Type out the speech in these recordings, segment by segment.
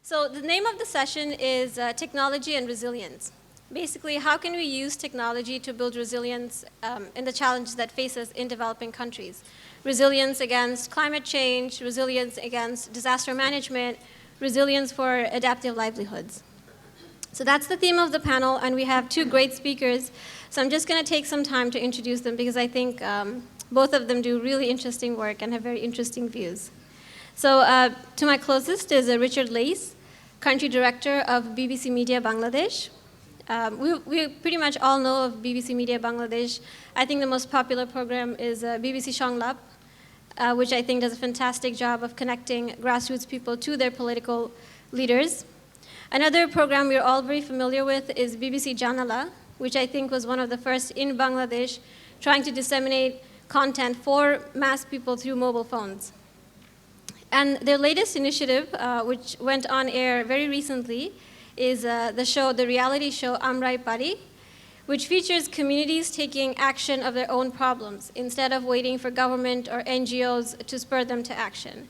So the name of the session is Technology and Resilience. Basically, how can we use technology to build resilience in the challenges that face us in developing countries? Resilience against climate change, resilience against disaster management, resilience for adaptive livelihoods. So that's the theme of the panel, and we have two great speakers. So I'm just going to take some time to introduce them because I think both of them do really interesting work and have very interesting views. So to my closest is Richard Lace, Country Director of BBC Media Bangladesh. We pretty much all know of BBC Media Bangladesh. I think the most popular program is BBC Songlap, which I think does a fantastic job of connecting grassroots people to their political leaders. Another program we're all very familiar with is BBC Janala, which I think was one of the first in Bangladesh trying to disseminate content for mass people through mobile phones. And their latest initiative, which went on air very recently, is the reality show Amrai Pari, which features communities taking action of their own problems instead of waiting for government or NGOs to spur them to action.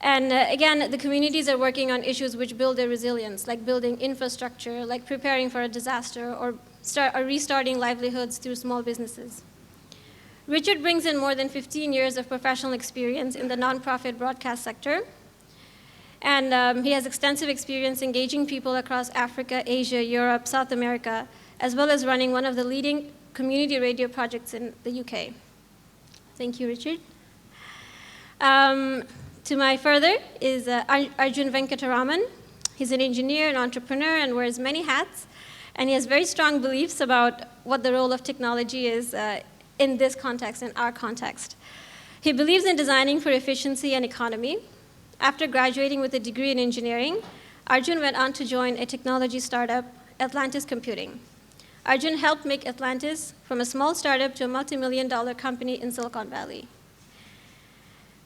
And again, the communities are working on issues which build their resilience, like building infrastructure, like preparing for a disaster, or restarting livelihoods through small businesses. Richard brings in more than 15 years of professional experience in the nonprofit broadcast sector. And he has extensive experience engaging people across Africa, Asia, Europe, South America, as well as running one of the leading community radio projects in the UK. Thank you, Richard. To my further is Arjun Venkataraman. He's an engineer and entrepreneur and wears many hats. And he has very strong beliefs about what the role of technology is in this context, in our context. He believes in designing for efficiency and economy. After graduating with a degree in engineering, Arjun went on to join a technology startup, Atlantis Computing. Arjun helped make Atlantis from a small startup to a multi-million-dollar company in Silicon Valley.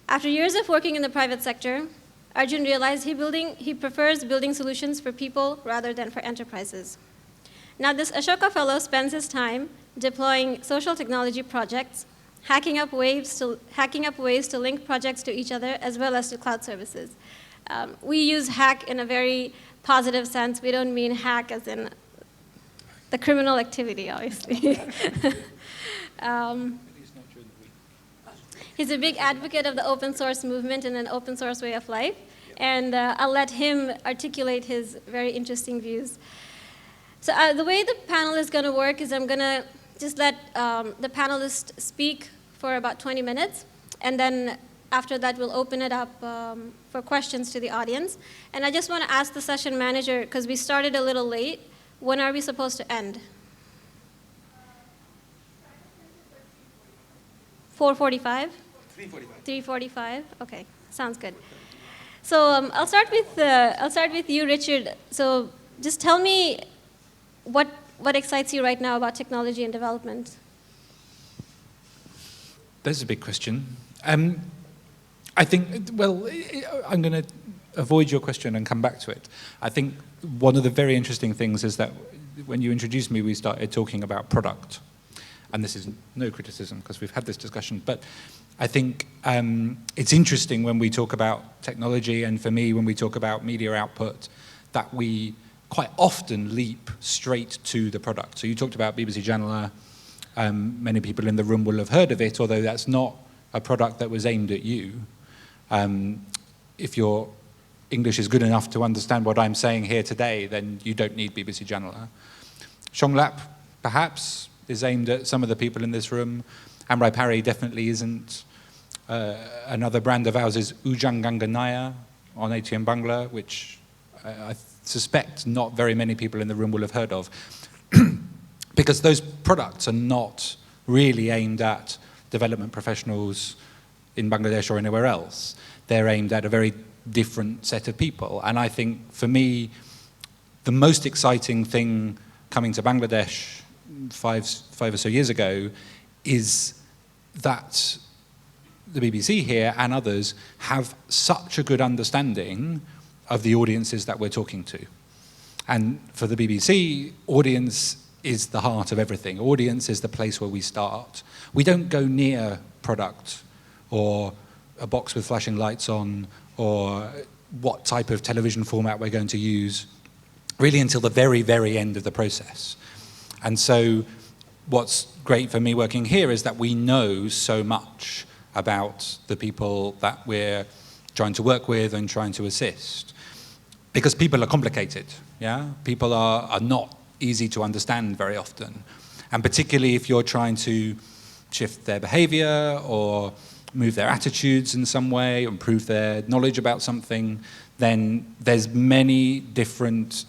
After years of working in the private sector, Arjun realized he prefers building solutions for people rather than for enterprises. Now, this Ashoka Fellow spends his time deploying social technology projects, hacking up ways to link projects to each other, as well as to cloud services. We use hack in a very positive sense. We don't mean hack as in the criminal activity, obviously. He's a big advocate of the open source movement and an open source way of life, and I'll let him articulate his very interesting views. So the way the panel is going to work is I'm going to just let the panelists speak for about 20 minutes, and then after that we'll open it up for questions to the audience. And I just want to ask the session manager, because we started a little late, when are we supposed to end? 4:45? 3:45. 3:45? Okay, sounds good. So I'll start with you, Richard. So just tell me what excites you right now about technology and development? That's a big question. I think, well, I'm going to avoid your question and come back to it. I think one of the very interesting things is that when you introduced me, we started talking about product. And this is no criticism, because we've had this discussion. But I think it's interesting when we talk about technology, and for me, when we talk about media output, that we quite often leap straight to the product. So you talked about BBC Janala. Many people in the room will have heard of it, although that's not a product that was aimed at you. If your English is good enough to understand what I'm saying here today, then you don't need BBC Janala. Songlap, perhaps, is aimed at some of the people in this room. Amrai Pari definitely isn't. Another brand of ours is Ujang Ganganaya on ATM Bangla, which I suspect not very many people in the room will have heard of. Because those products are not really aimed at development professionals in Bangladesh or anywhere else. They're aimed at a very different set of people. And I think, for me, the most exciting thing coming to Bangladesh five or so years ago is that the BBC here and others have such a good understanding of the audiences that we're talking to. And for the BBC, audience is the heart of everything. Audience is the place where we start. We don't go near product or a box with flashing lights on or what type of television format we're going to use, really until the very, very end of the process. And so what's great for me working here is that we know so much about the people that we're trying to work with and trying to assist. Because people are complicated, yeah? People are not easy to understand very often. And particularly if you're trying to shift their behavior or move their attitudes in some way, improve their knowledge about something, then there's many different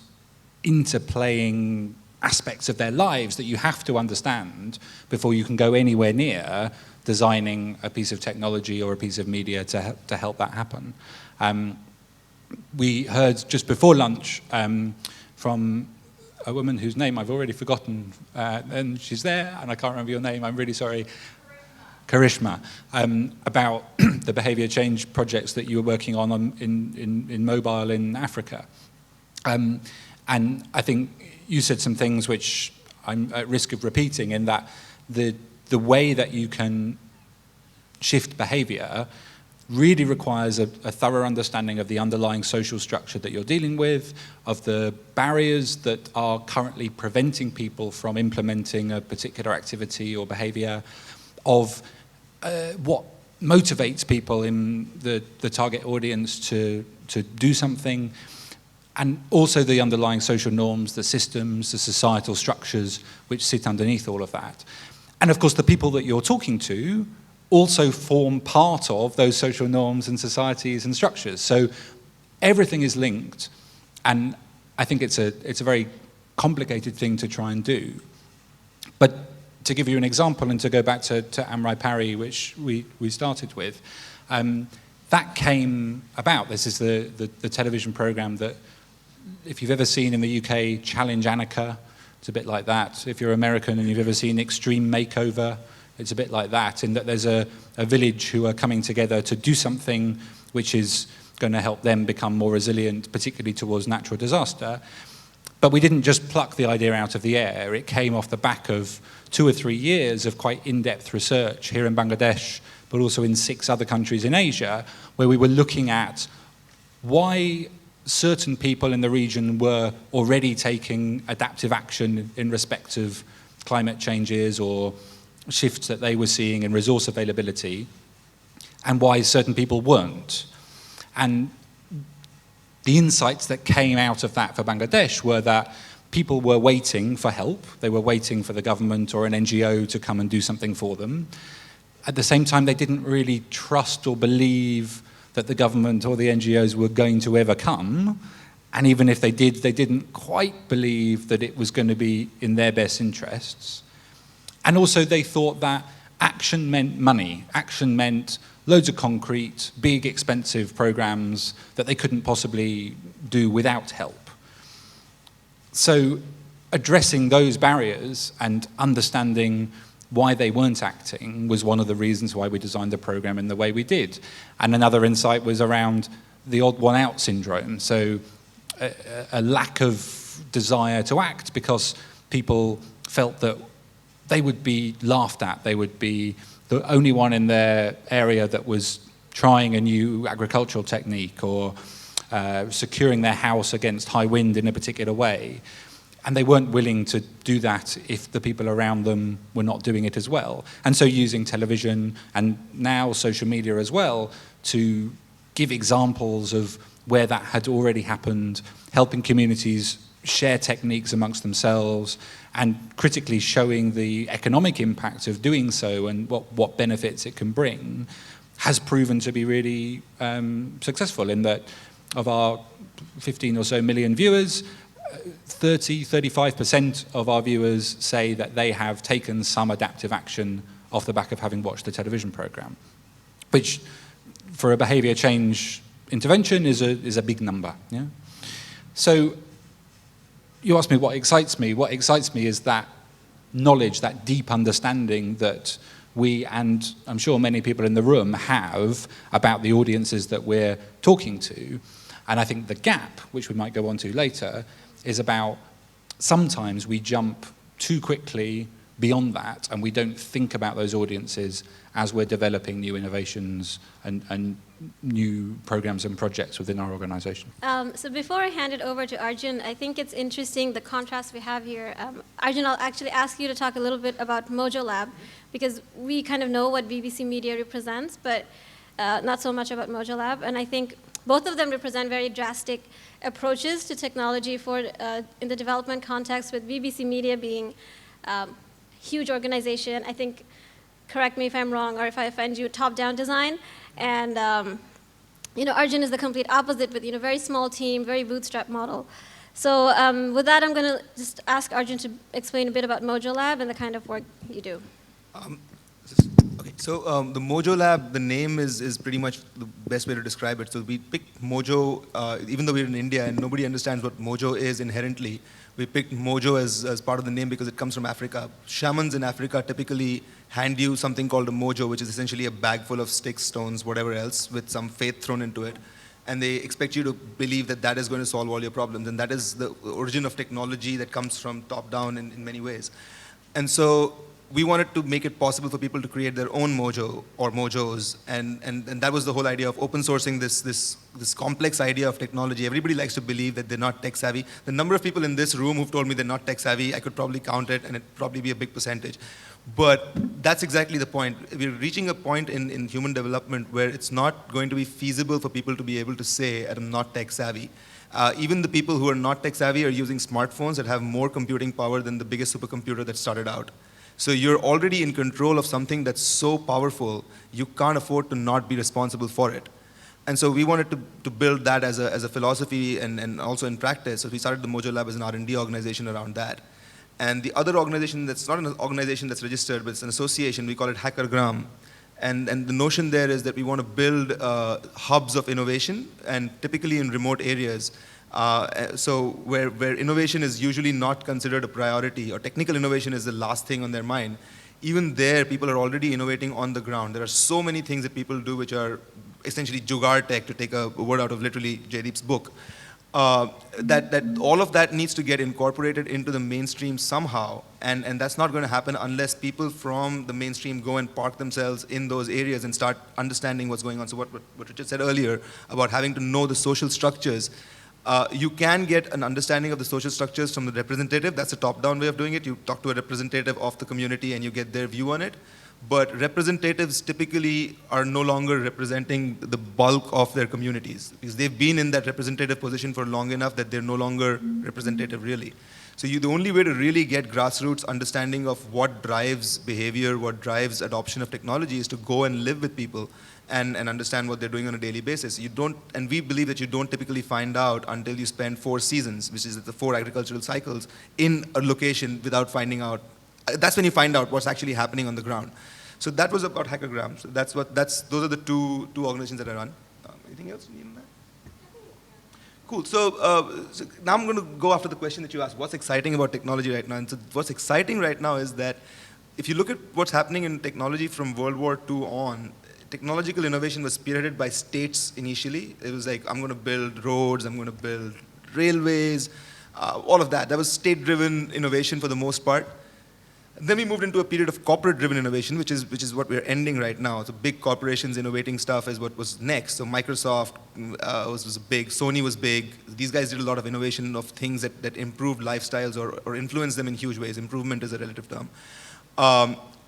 interplaying aspects of their lives that you have to understand before you can go anywhere near designing a piece of technology or a piece of media to help that happen. We heard just before lunch from a woman whose name I've already forgotten, and she's there, and I can't remember your name, I'm really sorry. Karishma, about the behavior change projects that you were working on in mobile in Africa. And I think you said some things which I'm at risk of repeating, in that the way that you can shift behavior really requires a thorough understanding of the underlying social structure that you're dealing with, of the barriers that are currently preventing people from implementing a particular activity or behavior, of what motivates people in the target audience to do something, and also the underlying social norms, the systems, the societal structures which sit underneath all of that. And of course, the people that you're talking to also form part of those social norms and societies and structures. So everything is linked, and I think it's a very complicated thing to try and do. But to give you an example, and to go back to Amrai Parry, which we started with, that came about. This is the television program that, if you've ever seen in the UK, Challenge Annika, it's a bit like that. If you're American and you've ever seen Extreme Makeover, it's a bit like that, in that there's a village who are coming together to do something which is going to help them become more resilient, particularly towards natural disaster. But we didn't just pluck the idea out of the air. It came off the back of 2 or 3 years of quite in-depth research here in Bangladesh, but also in 6 other countries in Asia, where we were looking at why certain people in the region were already taking adaptive action in respect of climate changes or shifts that they were seeing in resource availability, and why certain people weren't. And the insights that came out of that for Bangladesh were that people were waiting for help. They were waiting for the government or an NGO to come and do something for them. At the same time, they didn't really trust or believe that the government or the NGOs were going to ever come. And even if they did, they didn't quite believe that it was going to be in their best interests. And also they thought that action meant money. Action meant loads of concrete, big, expensive programs that they couldn't possibly do without help. So addressing those barriers and understanding why they weren't acting was one of the reasons why we designed the program in the way we did. And another insight was around the odd one out syndrome. So a lack of desire to act because people felt that they would be laughed at. They would be the only one in their area that was trying a new agricultural technique or securing their house against high wind in a particular way. And they weren't willing to do that if the people around them were not doing it as well. And so using television and now social media as well to give examples of where that had already happened, helping communities share techniques amongst themselves, and critically showing the economic impact of doing so and what benefits it can bring, has proven to be really successful, in that of our 15 or so million viewers, 35% of our viewers say that they have taken some adaptive action off the back of having watched the television program, which for a behavior change intervention is a big number. Yeah? So you asked me what excites me. What excites me is that knowledge, that deep understanding that we, and I'm sure many people in the room, have about the audiences that we're talking to. And I think the gap, which we might go on to later, is about sometimes we jump too quickly beyond that, and we don't think about those audiences as we're developing new innovations and new programs and projects within our organization. So before I hand it over to Arjun, I think it's interesting the contrast we have here. Arjun, I'll actually ask you to talk a little bit about Mojo Lab, because we kind of know what BBC Media represents, but not so much about Mojo Lab. And I think both of them represent very drastic approaches to technology for in the development context, with BBC Media being huge organization. I think, correct me if I'm wrong or if I offend you, top-down design. And Arjun is the complete opposite, with very small team, very bootstrap model. So with that, I'm going to just ask Arjun to explain a bit about Mojo Lab and the kind of work you do. Okay, so the Mojo Lab, the name is pretty much the best way to describe it. So we picked Mojo, even though we're in India and nobody understands what Mojo is inherently, we picked Mojo as part of the name because it comes from Africa. Shamans in Africa typically hand you something called a mojo, which is essentially a bag full of sticks, stones, whatever else, with some faith thrown into it. And they expect you to believe that that is going to solve all your problems. And that is the origin of technology that comes from top down in many ways. And so we wanted to make it possible for people to create their own mojo or mojos, and that was the whole idea of open sourcing this complex idea of technology. Everybody likes to believe that they're not tech savvy. The number of people in this room who've told me they're not tech savvy, I could probably count it, and it'd probably be a big percentage. But that's exactly the point. We're reaching a point in human development where it's not going to be feasible for people to be able to say, I'm not tech savvy. Even the people who are not tech savvy are using smartphones that have more computing power than the biggest supercomputer that started out. So you're already in control of something that's so powerful, you can't afford to not be responsible for it. And so we wanted to build that as a philosophy and also in practice. So we started the Mojo Lab as an R&D organization around that. And the other organization that's not an organization that's registered, but it's an association, we call it Hackergram. And the notion there is that we want to build hubs of innovation, and typically in remote areas. So where innovation is usually not considered a priority, or technical innovation is the last thing on their mind, even there people are already innovating on the ground. There are so many things that people do which are essentially jugaad tech, to take a word out of literally Jaideep's book. That all of that needs to get incorporated into the mainstream somehow, and that's not going to happen unless people from the mainstream go and park themselves in those areas and start understanding what's going on. So what Richard said earlier about having to know the social structures, you can get an understanding of the social structures from the representative. That's a top-down way of doing it. You talk to a representative of the community and you get their view on it. But representatives typically are no longer representing the bulk of their communities, because they've been in that representative position for long enough that they're no longer representative really. So the only way to really get grassroots understanding of what drives behavior, what drives adoption of technology, is to go and live with people and understand what they're doing on a daily basis. And we believe that you don't typically find out until you spend 4 seasons, which is the 4 agricultural cycles, in a location without finding out. That's when you find out what's actually happening on the ground. So that was about Hackergram. So those are the two organizations that I run. Anything else you need on that? Cool. So now I'm going to go after the question that you asked. What's exciting about technology right now? And so what's exciting right now is that if you look at what's happening in technology from World War II on, technological innovation was spearheaded by states initially. It was like, I'm going to build roads, I'm going to build railways, all of that. That was state-driven innovation for the most part. Then we moved into a period of corporate-driven innovation, which is what we're ending right now. So big corporations innovating stuff is what was next. So Microsoft was big, Sony was big. These guys did a lot of innovation of things that improved lifestyles or influenced them in huge ways. Improvement is a relative term.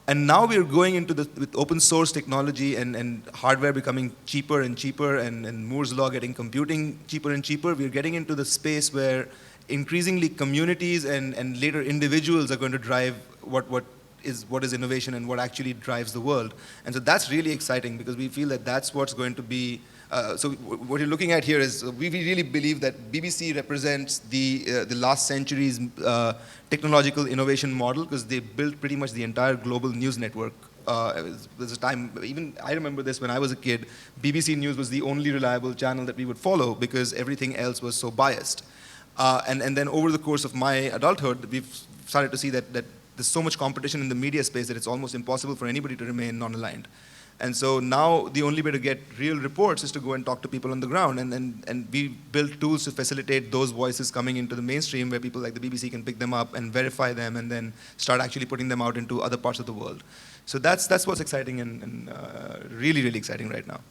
And now we're going into with open source technology and hardware becoming cheaper and cheaper, and Moore's law getting computing cheaper and cheaper. We're getting into the space where increasingly communities and later individuals are going to drive what is innovation and what actually drives the world. And so that's really exciting, because we feel that that's what's going to be, so what you're looking at here is, we really believe that BBC represents the last century's technological innovation model, because they built pretty much the entire global news network. There's a time, even I remember this when I was a kid, BBC News was the only reliable channel that we would follow because everything else was so biased. And then over the course of my adulthood, we've started to see that there's so much competition in the media space that it's almost impossible for anybody to remain non-aligned. And so now the only way to get real reports is to go and talk to people on the ground. And we built tools to facilitate those voices coming into the mainstream where people like the BBC can pick them up and verify them and then start actually putting them out into other parts of the world. So that's what's exciting and really, really exciting right now.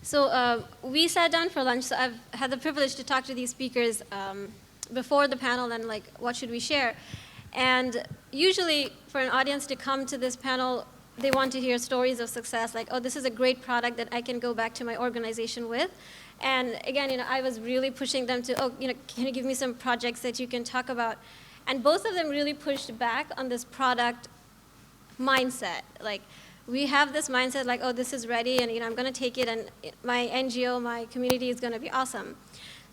So we sat down for lunch. So I've had the privilege to talk to these speakers before the panel and like, what should we share? And usually for an audience to come to this panel, they want to hear stories of success, like, oh, this is a great product that I can go back to my organization with. And again, I was really pushing them to, oh, can you give me some projects that you can talk about? And both of them really pushed back on this product mindset. Like, we have this mindset like, oh, this is ready, and I'm going to take it, and my NGO, my community is going to be awesome.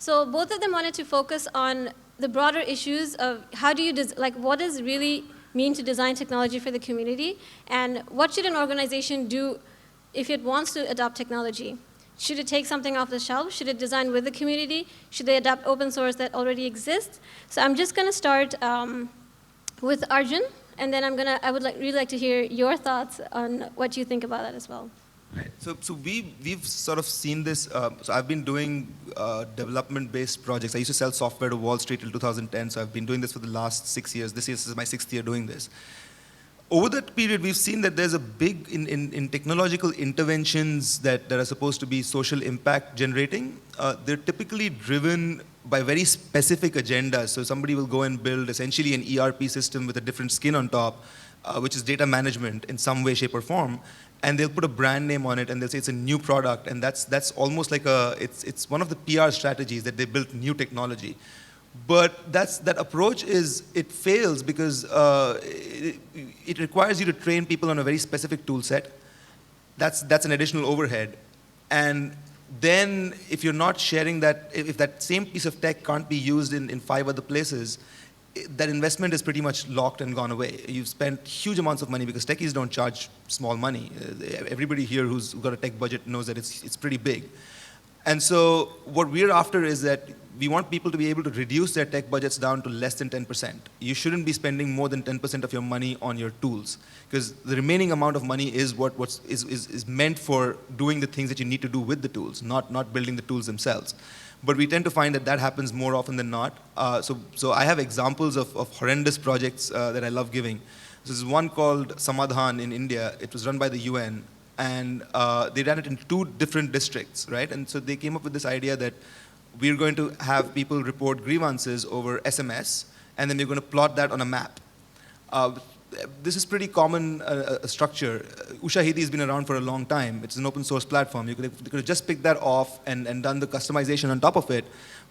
So both of them wanted to focus on the broader issues of how do you, what does really mean to design technology for the community, and what should an organization do if it wants to adopt technology? Should it take something off the shelf? Should it design with the community? Should they adopt open source that already exists? So I'm just going to start with Arjun, and then I would really like to hear your thoughts on what you think about that as well. Right. So we've sort of seen this. So I've been doing development-based projects. I used to sell software to Wall Street till 2010. So I've been doing this for the last 6 years. This is my 6th year doing this. Over that period, we've seen that there's a big, in technological interventions that are supposed to be social impact generating, they're typically driven by very specific agendas. So somebody will go and build essentially an ERP system with a different skin on top, which is data management in some way, shape, or form. And they'll put a brand name on it, and they'll say it's a new product, and that's almost like it's one of the PR strategies that they built new technology. But that approach it fails because it requires you to train people on a very specific tool set. That's an additional overhead. And then if you're not sharing that, if that same piece of tech can't be used in 5 other places, that investment is pretty much locked and gone away. You've spent huge amounts of money because techies don't charge small money. Everybody here who's got a tech budget knows that it's pretty big. And so what we're after is that we want people to be able to reduce their tech budgets down to less than 10%. You shouldn't be spending more than 10% of your money on your tools, because the remaining amount of money is what is meant for doing the things that you need to do with the tools, not building the tools themselves. But we tend to find that happens more often than not. So I have examples of horrendous projects that I love giving. This is one called Samadhan in India. It was run by the UN. And they ran it in 2 different districts, right? And so they came up with this idea that we're going to have people report grievances over SMS, and then we're going to plot that on a map. This is pretty common structure. Ushahidi has been around for a long time. It's an open source platform. You could have just picked that off and done the customization on top of it.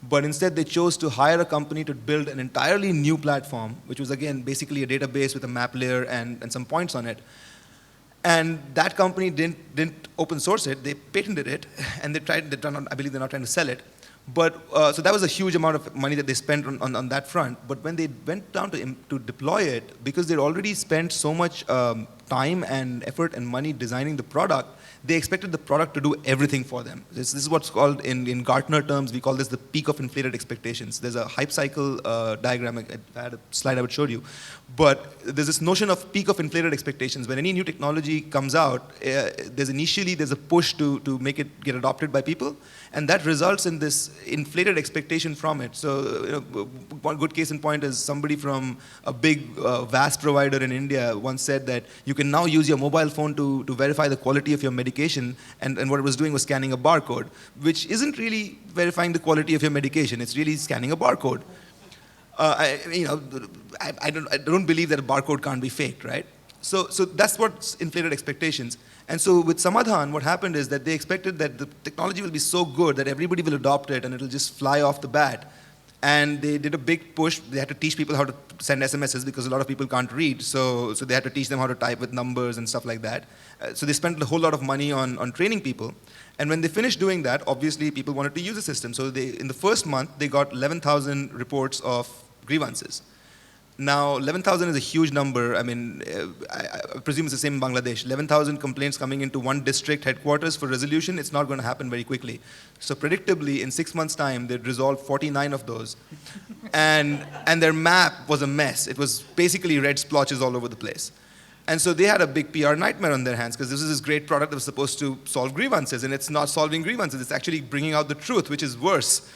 But instead, they chose to hire a company to build an entirely new platform, which was, again, basically a database with a map layer and some points on it. And that company didn't open source it. They patented it, and I believe they're not trying to sell it. But so that was a huge amount of money that they spent on that front. But when they went down to deploy it, because they'd already spent so much time and effort and money designing the product, they expected the product to do everything for them. This is what's called, in Gartner terms, we call this the peak of inflated expectations. There's a hype cycle diagram. I had a slide I would show you. But there's this notion of peak of inflated expectations. When any new technology comes out, there's a push to make it get adopted by people. And that results in this inflated expectation from it. So one good case in point is somebody from a big vast provider in India once said that you can now use your mobile phone to verify the quality of your medication, and what it was doing was scanning a barcode, which isn't really verifying the quality of your medication. It's really scanning a barcode. I don't believe that a barcode can't be faked, right? So that's what's inflated expectations. And so with Samadhan, what happened is that they expected that the technology will be so good that everybody will adopt it and it'll just fly off the bat. And they did a big push. They had to teach people how to send SMSs because a lot of people can't read. So they had to teach them how to type with numbers and stuff like that. So they spent a whole lot of money on training people. And when they finished doing that, obviously people wanted to use the system. So in the first month, they got 11,000 reports of grievances. Now, 11,000 is a huge number. I mean, I presume it's the same in Bangladesh. 11,000 complaints coming into one district headquarters for resolution, it's not going to happen very quickly. So predictably, in 6 months' time, they'd resolved 49 of those. And their map was a mess. It was basically red splotches all over the place. And so they had a big PR nightmare on their hands because this is this great product that was supposed to solve grievances, and it's not solving grievances, it's actually bringing out the truth, which is worse.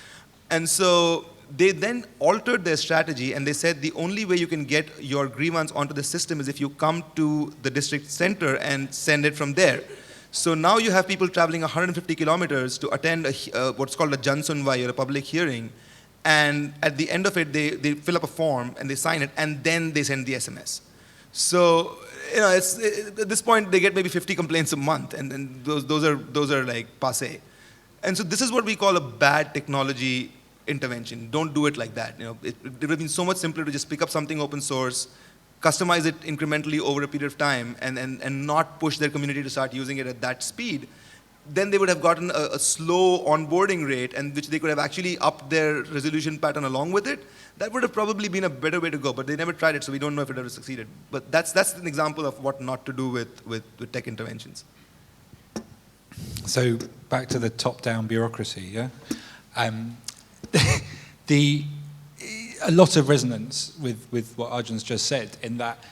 And so they then altered their strategy, and they said the only way you can get your grievance onto the system is if you come to the district center and send it from there. So now you have people traveling 150 kilometers to attend what's called a Jansunvai, or a public hearing, and at the end of it, they fill up a form and they sign it, and then they send the SMS. So, you know, at this point, they get maybe 50 complaints a month, and those are like passé. And so this is what we call a bad technology intervention. Don't do it like that. You know, it would have been so much simpler to just pick up something open source, customize it incrementally over a period of time, and not push their community to start using it at that speed. Then they would have gotten a slow onboarding rate, and which they could have actually upped their resolution pattern along with it. That would have probably been a better way to go, but they never tried it, so we don't know if it ever succeeded. But that's an example of what not to do with tech interventions. So back to the top-down bureaucracy, yeah? A lot of resonance with what Arjun's just said, in that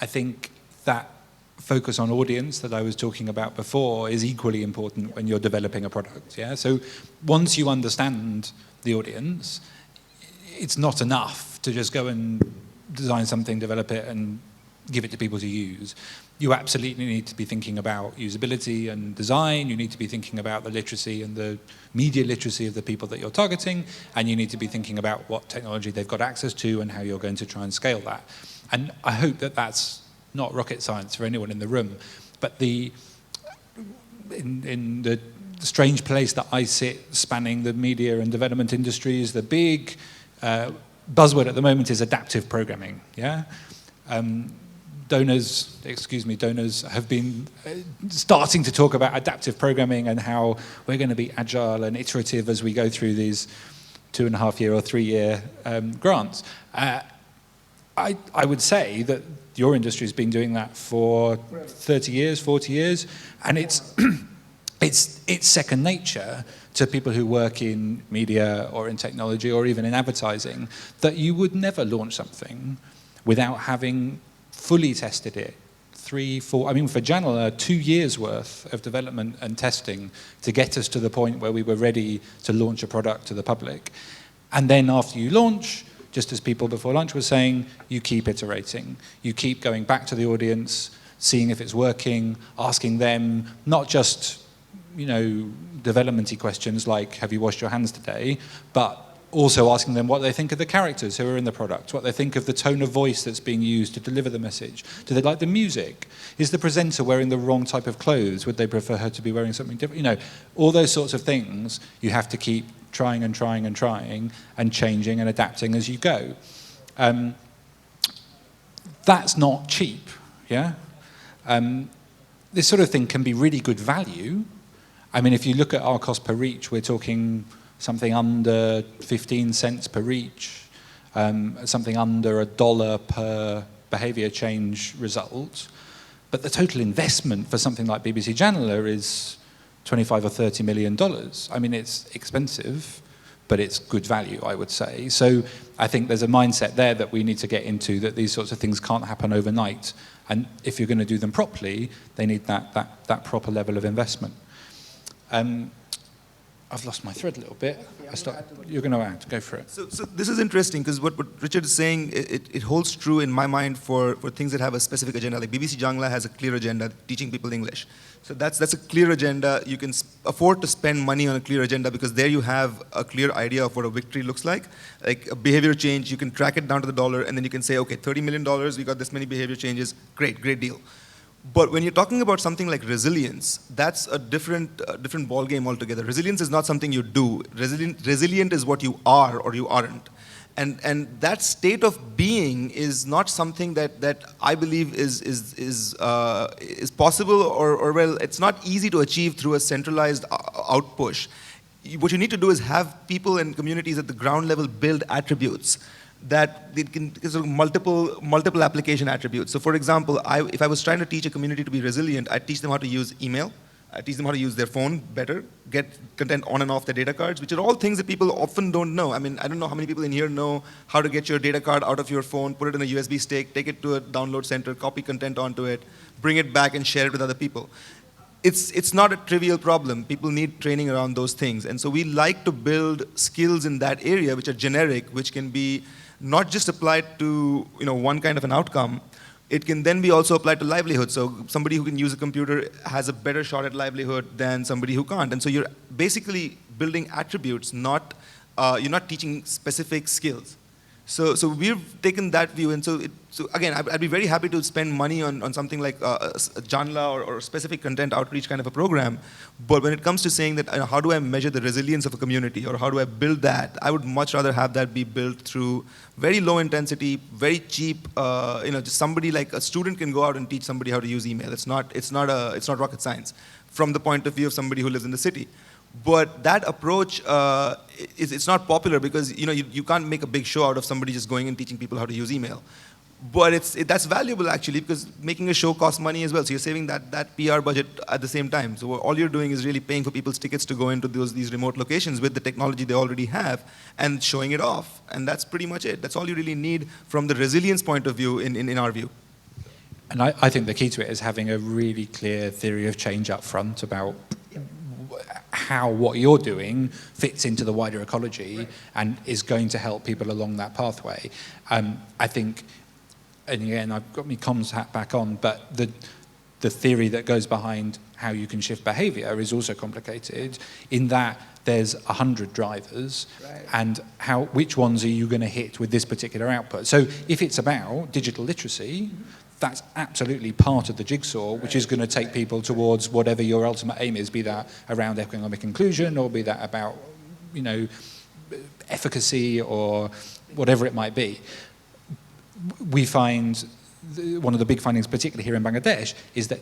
I think that focus on audience that I was talking about before is equally important when you're developing a product. Yeah. So once you understand the audience, it's not enough to just go and design something, develop it, and give it to people to use. You absolutely need to be thinking about usability and design. You need to be thinking about the literacy and the media literacy of the people that you're targeting, and you need to be thinking about what technology they've got access to and how you're going to try and scale that. And I hope that that's not rocket science for anyone in the room, but in the strange place that I sit, spanning the media and development industries, the big buzzword at the moment is adaptive programming. Yeah. Donors have been starting to talk about adaptive programming and how we're going to be agile and iterative as we go through these 2.5-year or 3-year grants. I would say that your industry has been doing that for 30 years, 40 years, and it's second nature to people who work in media or in technology or even in advertising, that you would never launch something without having fully tested it. 3, 4, I mean, for Janela, 2 years worth of development and testing to get us to the point where we were ready to launch a product to the public. And then after you launch, just as people before lunch were saying, you keep iterating. You keep going back to the audience, seeing if it's working, asking them not just, you know, development-y questions like, have you washed your hands today, but also asking them what they think of the characters who are in the product, what they think of the tone of voice that's being used to deliver the message. Do they like the music? Is the presenter wearing the wrong type of clothes? Would they prefer her to be wearing something different? You know, all those sorts of things you have to keep trying and trying and trying and changing and adapting as you go. That's not cheap, yeah? This sort of thing can be really good value. I mean, if you look at our cost per reach, we're talking something under 15 cents per reach, something under $1 per behavior change result. But the total investment for something like BBC Janela is $25 or $30 million. I mean, it's expensive, but it's good value, I would say. So I think there's a mindset there that we need to get into, that these sorts of things can't happen overnight. And if you're going to do them properly, they need that proper level of investment. I've lost my thread a little bit. You're going to add, go for it. So this is interesting, because what Richard is saying, it holds true in my mind for things that have a specific agenda. Like BBC Jangla has a clear agenda, teaching people English. So that's a clear agenda. You can afford to spend money on a clear agenda, because there you have a clear idea of what a victory looks like. Like a behavior change, you can track it down to the dollar, and then you can say, okay, $30 million, we got this many behavior changes, great deal. But when you're talking about something like resilience, that's a different ballgame altogether. Resilience is not something you do. Resilient is what you are or you aren't. And that state of being is not something that I believe is possible, or well, it's not easy to achieve through a centralized outpush. What you need to do is have people and communities at the ground level build attributes that they can sort of multiple application attributes. So for example, if I was trying to teach a community to be resilient, I'd teach them how to use email, teach them how to use their phone better, get content on and off their data cards, which are all things that people often don't know. I mean, I don't know how many people in here know how to get your data card out of your phone, put it in a USB stick, take it to a download center, copy content onto it, bring it back and share it with other people. It's not a trivial problem. People need training around those things. And so we like to build skills in that area which are generic, which can be not just applied to one kind of an outcome. It can then be also applied to livelihood. So somebody who can use a computer has a better shot at livelihood than somebody who can't. And so you're basically building attributes, you're not teaching specific skills. So we've taken that view, and so again, I'd be very happy to spend money on something like a Janla or specific content outreach kind of a program. But when it comes to saying that how do I measure the resilience of a community, or how do I build that, I would much rather have that be built through very low intensity, very cheap. Just somebody like a student can go out and teach somebody how to use email. It's not rocket science from the point of view of somebody who lives in the city. But that approach, it's not popular because you can't make a big show out of somebody just going and teaching people how to use email. But that's valuable actually, because making a show costs money as well. So you're saving that PR budget at the same time. So all you're doing is really paying for people's tickets to go into these remote locations with the technology they already have and showing it off. And that's pretty much it. That's all you really need from the resilience point of view in our view. And I think the key to it is having a really clear theory of change up front about how what you're doing fits into the wider ecology and is going to help people along that pathway. I think, and again, I've got my comms hat back on, but the theory that goes behind how you can shift behavior is also complicated in that there's 100 drivers, and which ones are you going to hit with this particular output? So if it's about digital literacy, that's absolutely part of the jigsaw, which is going to take people towards whatever your ultimate aim is, be that around economic inclusion or be that about, efficacy or whatever it might be. We find one of the big findings, particularly here in Bangladesh, is that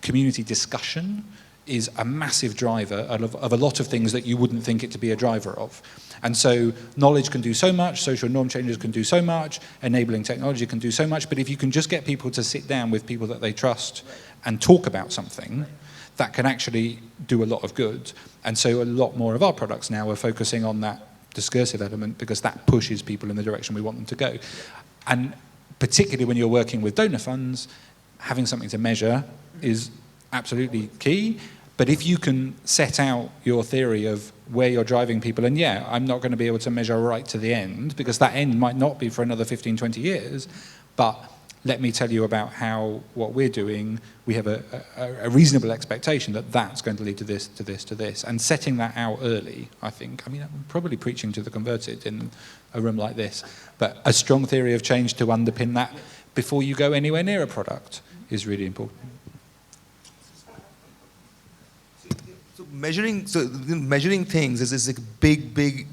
community discussion is a massive driver of a lot of things that you wouldn't think it to be a driver of. And so knowledge can do so much, social norm changes can do so much, enabling technology can do so much, but if you can just get people to sit down with people that they trust and talk about something, that can actually do a lot of good. And so a lot more of our products now are focusing on that discursive element because that pushes people in the direction we want them to go. And particularly when you're working with donor funds, having something to measure is absolutely key. But if you can set out your theory of where you're driving people, and yeah, I'm not going to be able to measure right to the end, because that end might not be for another 15, 20 years, but let me tell you about how what we're doing, we have a reasonable expectation that that's going to lead to this, to this, to this. And setting that out early, I think, I'm probably preaching to the converted in a room like this, but a strong theory of change to underpin that before you go anywhere near a product is really important. Measuring things is a big,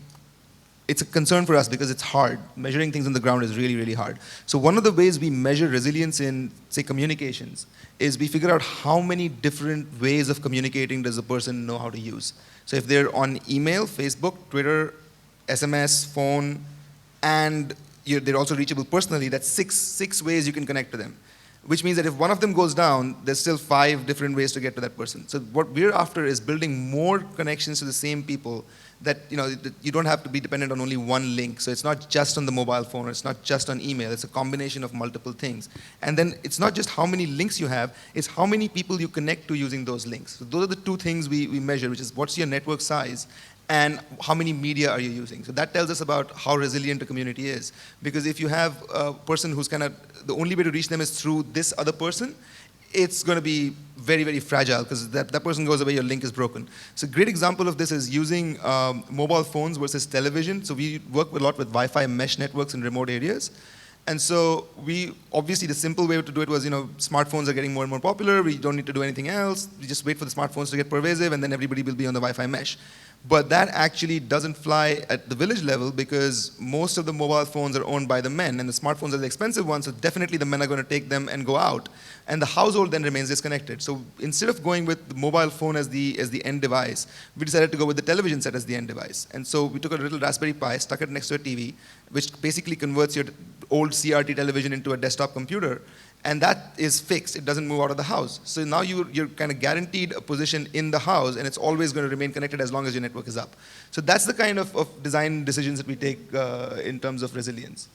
it's a concern for us because it's hard. Measuring things on the ground is really, really hard. So one of the ways we measure resilience in, say, communications is we figure out how many different ways of communicating does a person know how to use. So if they're on email, Facebook, Twitter, SMS, phone, and they're also reachable personally, that's six ways you can connect to them. Which means that if one of them goes down, there's still 5 different ways to get to that person. So what we're after is building more connections to the same people that you don't have to be dependent on only one link. So it's not just on the mobile phone, or it's not just on email, it's a combination of multiple things. And then it's not just how many links you have, it's how many people you connect to using those links. So those are the 2 things we measure, which is what's your network size and how many media are you using. So that tells us about how resilient a community is. Because if you have a person who's the only way to reach them is through this other person, it's going to be very, very fragile because that person goes away, your link is broken. So a great example of this is using mobile phones versus television. So we work a lot with Wi-Fi mesh networks in remote areas. And so obviously the simple way to do it was, smartphones are getting more and more popular. We don't need to do anything else. We just wait for the smartphones to get pervasive and then everybody will be on the Wi-Fi mesh. But that actually doesn't fly at the village level because most of the mobile phones are owned by the men and the smartphones are the expensive ones, so definitely the men are going to take them and go out. And the household then remains disconnected. So instead of going with the mobile phone as the end device, we decided to go with the television set as the end device. And so we took a little Raspberry Pi, stuck it next to a TV, which basically converts your old CRT television into a desktop computer. and that is fixed. It doesn't move out of the house. So now you're kind of guaranteed a position in the house, and it's always going to remain connected as long as your network is up. So that's the kind of design decisions that we take in terms of resilience.